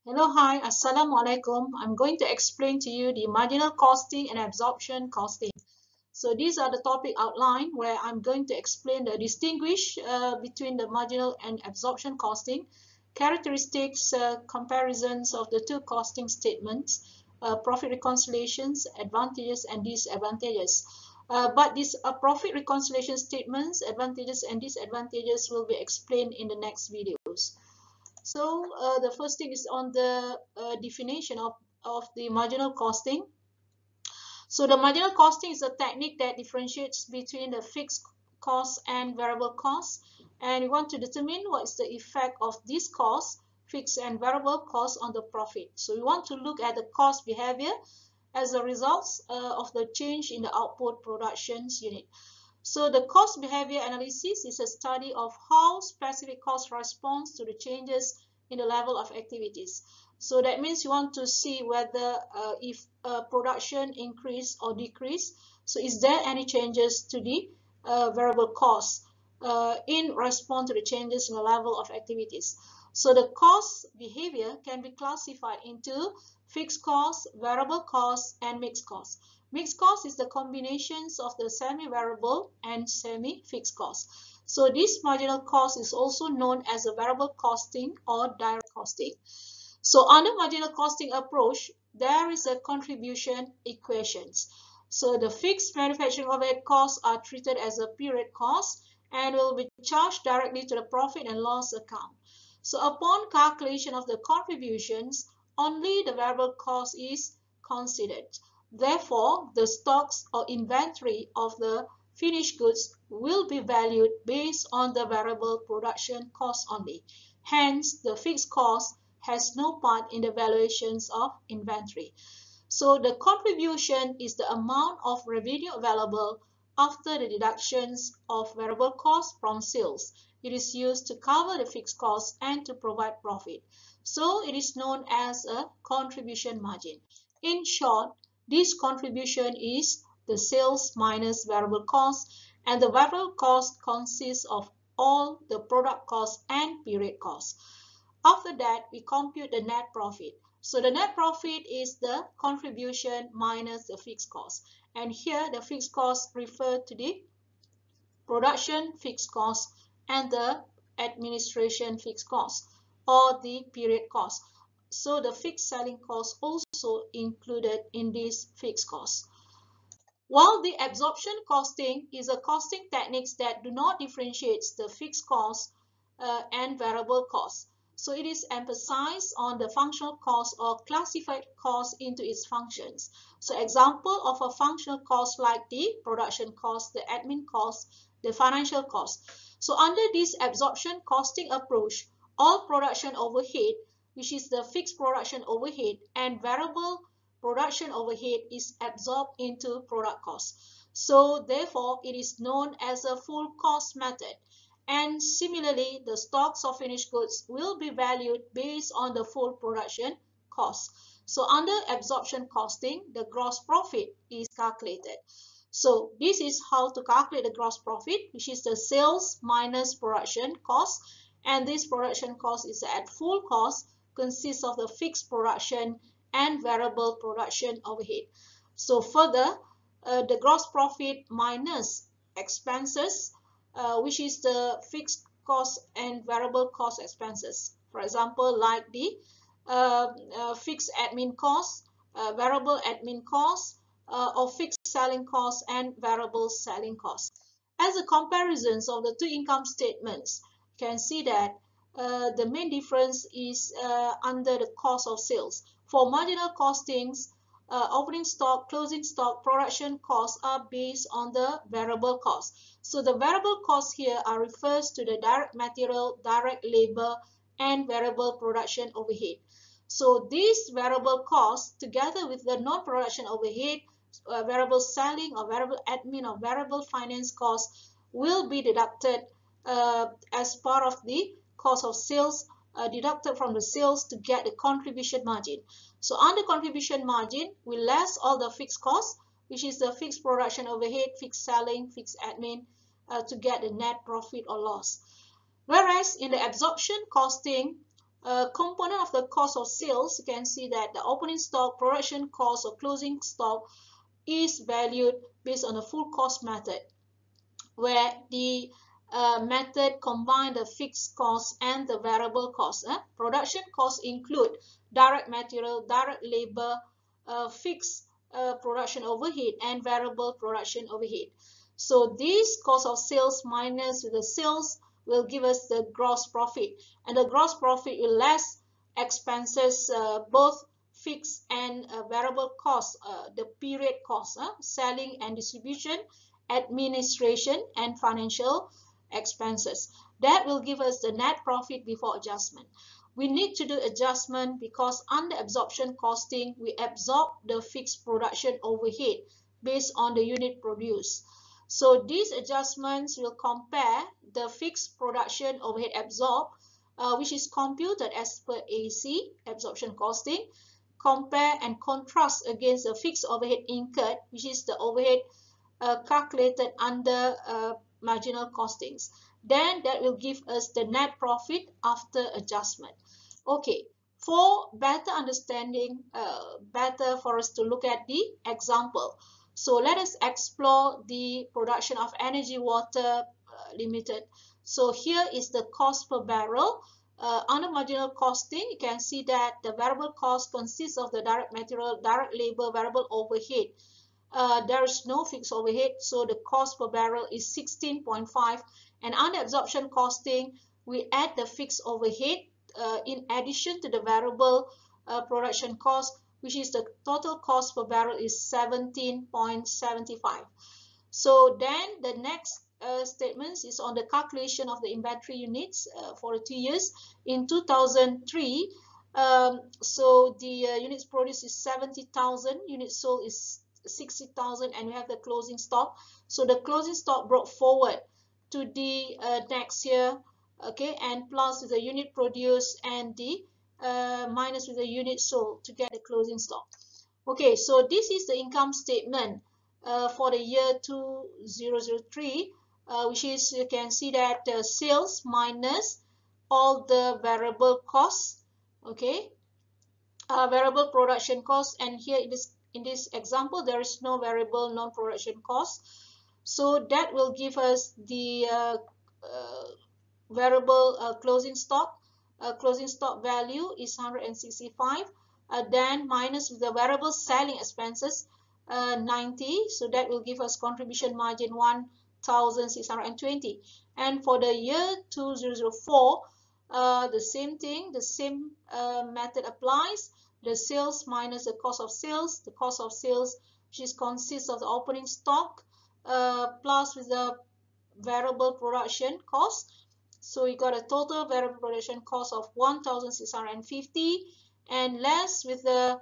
Hello, hi, Assalamu alaikum. I'm going to explain to you the marginal costing and absorption costing. So these are the topic outline where I'm going to explain the distinguish between the marginal and absorption costing, characteristics, comparisons of the two costing statements, profit reconciliations, advantages and disadvantages. But these profit reconciliation statements, advantages and disadvantages will be explained in the next videos. So the first thing is on the definition of the marginal costing. So the marginal costing is a technique that differentiates between the fixed cost and variable costs. And we want to determine what is the effect of these costs, fixed and variable costs on the profit. So we want to look at the cost behavior as a result of the change in the output productions unit. So the cost behavior analysis is a study of how specific cost responds to the changes in the level of activities. So that means you want to see whether if production increase or decrease. So is there any changes to the variable cost in response to the changes in the level of activities? So the cost behavior can be classified into fixed costs, variable costs, and mixed costs. Mixed cost is the combinations of the semi-variable and semi-fixed cost. So this marginal cost is also known as a variable costing or direct costing. So under marginal costing approach, there is a contribution equations. So the fixed manufacturing overhead costs are treated as a period cost and will be charged directly to the profit and loss account. So upon calculation of the contributions, only the variable cost is considered. Therefore, the stocks or inventory of the finished goods will be valued based on the variable production cost only. Hence, the fixed cost has no part in the valuations of inventory. So the contribution is the amount of revenue available after the deductions of variable costs from sales. It is used to cover the fixed costs and to provide profit. So it is known as a contribution margin. In short, this contribution is the sales minus variable cost, and the variable cost consists of all the product costs and period costs. After that, we compute the net profit. So the net profit is the contribution minus the fixed cost. And here the fixed costs refer to the production fixed cost and the administration fixed cost or the period cost. So the fixed selling cost also included in this fixed cost. While the absorption costing is a costing techniques that do not differentiate the fixed cost and variable cost. So it is emphasized on the functional cost or classified cost into its functions. So example of a functional cost like the production cost, the admin cost, the financial cost. So under this absorption costing approach, all production overhead, which is the fixed production overhead, and variable production overhead is absorbed into product cost. So therefore, it is known as a full cost method. And similarly, the stocks of finished goods will be valued based on the full production cost. So under absorption costing, the gross profit is calculated. So this is how to calculate the gross profit, which is the sales minus production cost. And this production cost is at full cost, consists of the fixed production and variable production overhead. So further, the gross profit minus expenses, which is the fixed cost and variable cost expenses. For example, like the fixed admin costs, variable admin costs, or fixed selling costs and variable selling costs. As a comparisons of the two income statements, you can see that the main difference is under the cost of sales. For marginal costings, opening stock, closing stock, production costs are based on the variable cost. So the variable costs here are refers to the direct material, direct labor, and variable production overhead. So these variable costs, together with the non-production overhead, variable selling or variable admin or variable finance costs, will be deducted as part of the cost of sales, deducted from the sales to get the contribution margin. So under contribution margin, we less all the fixed costs, which is the fixed production overhead, fixed selling, fixed admin, to get the net profit or loss. Whereas in the absorption costing, component of the cost of sales, you can see that the opening stock, production cost, or closing stock is valued based on the full cost method, where the method combine the fixed cost and the variable cost. Production costs include direct material, direct labor, fixed production overhead, and variable production overhead. So this cost of sales minus the sales will give us the gross profit, and the gross profit will less expenses, both fixed and variable costs, the period costs, selling and distribution, administration, and financial expenses. That will give us the net profit before adjustment. We need to do adjustment because under absorption costing, we absorb the fixed production overhead based on the unit produced. So these adjustments will compare the fixed production overhead absorbed, which is computed as per AC, absorption costing, compare and contrast against the fixed overhead incurred, which is the overhead calculated under marginal costings. Then that will give us the net profit after adjustment. Okay, for better understanding, better for us to look at the example. So let us explore the production of Energy Water Limited. So here is the cost per barrel. Under marginal costing, you can see that the variable cost consists of the direct material, direct labor, variable overhead. There is no fixed overhead, so the cost per barrel is 16.5. And under absorption costing, we add the fixed overhead in addition to the variable production cost, which is the total cost per barrel is 17.75. So then the next statements is on the calculation of the inventory units for 2 years. In 2003, so the units produced is 70,000, units sold is 60,000, and we have the closing stock. So the closing stock brought forward to the next year, okay, and plus with the unit produced and the minus with the unit sold to get the closing stock. Okay, so this is the income statement for the year 2003, which is, you can see that sales minus all the variable costs, okay, variable production costs, and here in this example there is no variable non-production cost. So that will give us the variable closing stock. Closing stock value is 165, then minus the variable selling expenses 90, so that will give us contribution margin 1,620. And for the year 2004, the same thing, the same method applies. The sales minus the cost of sales, which consists of the opening stock plus with the variable production cost. So you got a total variable production cost of 1,650, and less with the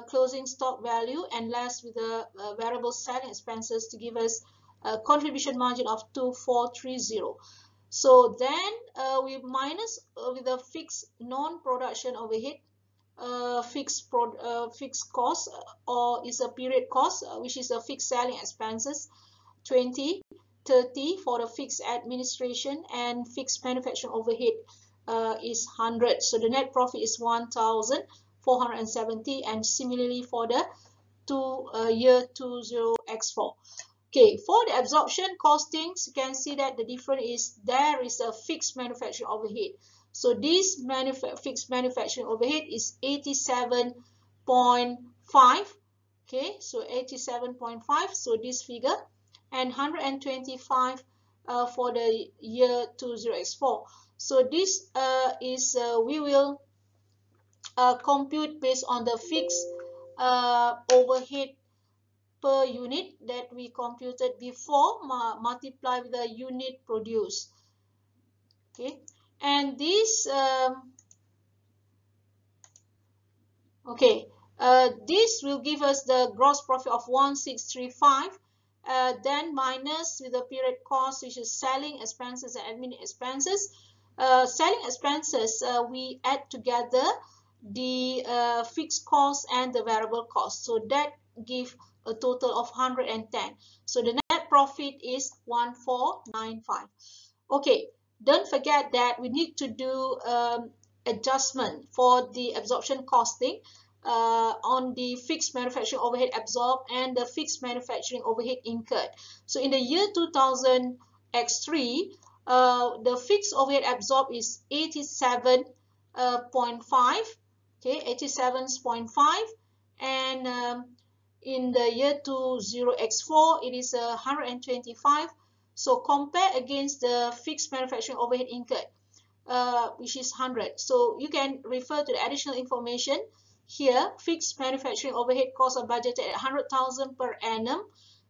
closing stock value and less with the variable selling expenses to give us a contribution margin of 2,430. So then we minus with the fixed non-production overhead, fixed cost, or is a period cost, which is a fixed selling expenses 20, 30 for the fixed administration, and fixed manufacturing overhead is 100. So the net profit is 1,470, and similarly for the year 20x4. Okay, for the absorption costings, you can see that the difference is there is a fixed manufacturing overhead. So this fixed manufacturing overhead is 87.5. Okay, so 87.5. So this figure, and 125 for the year 20x4. So this is we will compute based on the fixed overhead per unit that we computed before, multiply with the unit produced. Okay, and this this will give us the gross profit of 1,635. Then minus with the period cost, which is selling expenses and admin expenses. Selling expenses, we add together the fixed cost and the variable cost. So that gives a total of 110. So the net profit is 1,495. Okay, don't forget that we need to do adjustment for the absorption costing on the fixed manufacturing overhead absorbed and the fixed manufacturing overhead incurred. So in the year 2000 X3, the fixed overhead absorbed is 87.5, okay, 87.5, and in the year 20X4 it is 125. So compare against the fixed manufacturing overhead incurred, which is 100. So you can refer to the additional information here. Fixed manufacturing overhead costs are budgeted at 100,000 per annum.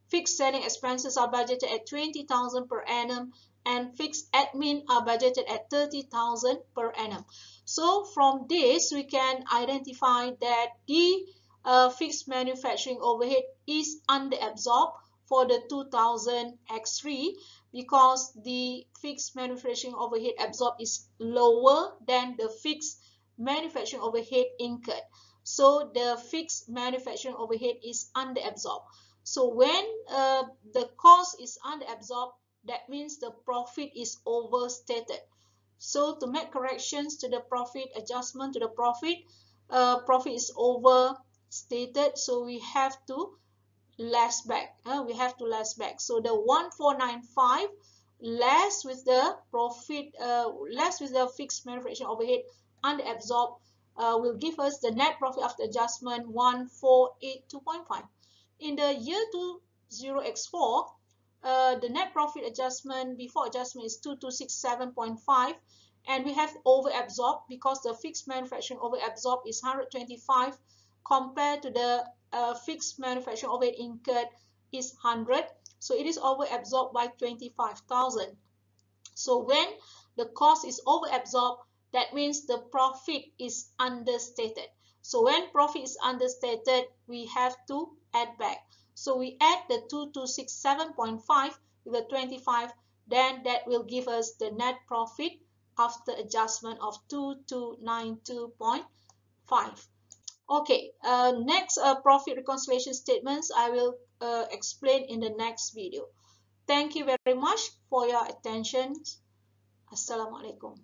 Fixed selling expenses are budgeted at 20,000 per annum, and fixed admin are budgeted at 30,000 per annum. So from this, we can identify that the fixed manufacturing overhead is under-absorbed for the 2000 X3 because the fixed manufacturing overhead absorbed is lower than the fixed manufacturing overhead incurred. So the fixed manufacturing overhead is under-absorbed. So when the cost is under-absorbed, that means the profit is overstated. So to make corrections to the profit, adjustment to the profit, profit is overstated, so we have to less back. So the 1495 less with the profit, less with the fixed manufacturing overhead under-absorbed will give us the net profit after adjustment 1482.5. In the year 20X4, the net profit adjustment before adjustment is 2267.5, and we have over-absorbed because the fixed manufacturing over-absorbed is 125 compared to the fixed manufacturing overhead incurred is 100. So it is over-absorbed by 25,000. So when the cost is over-absorbed, that means the profit is understated. So when profit is understated, we have to add back. So we add the 2267.5 with the 25, then that will give us the net profit after adjustment of 2292.5. Okay, next profit reconciliation statements I will explain in the next video. Thank you very much for your attention. Assalamualaikum.